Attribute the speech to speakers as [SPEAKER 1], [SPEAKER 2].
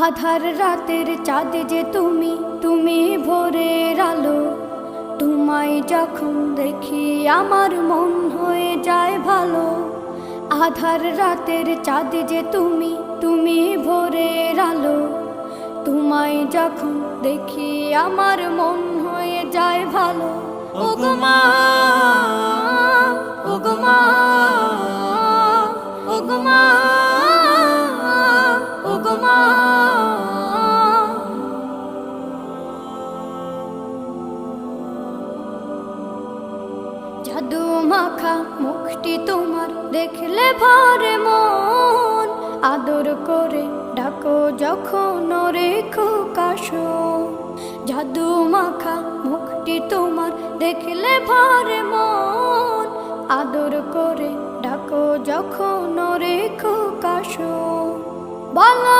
[SPEAKER 1] আধার রাতের চাঁদ যে তুমি, তুমি ভোরের আলো। তোমায় যখন দেখি আমার মন হয়ে যায় ভালো। আধার রাতের চাঁদ যে তুমি, তুমি ভোরের আলো। তোমায় যখন দেখি আমার মন হয়ে যায় ভালো। ওগো মা, ওগো মা, ওগো মা, ওগো মা। জাদু মাখা মুখটি তোমার দেখলে ভরে মন। আদর করে ডাকো যখন রেখো কাশো। জাদু মাখা মুখটি তোমার দেখলে ভরে মন। আদর করে ডাকো যখন রেখো কাশো। বলো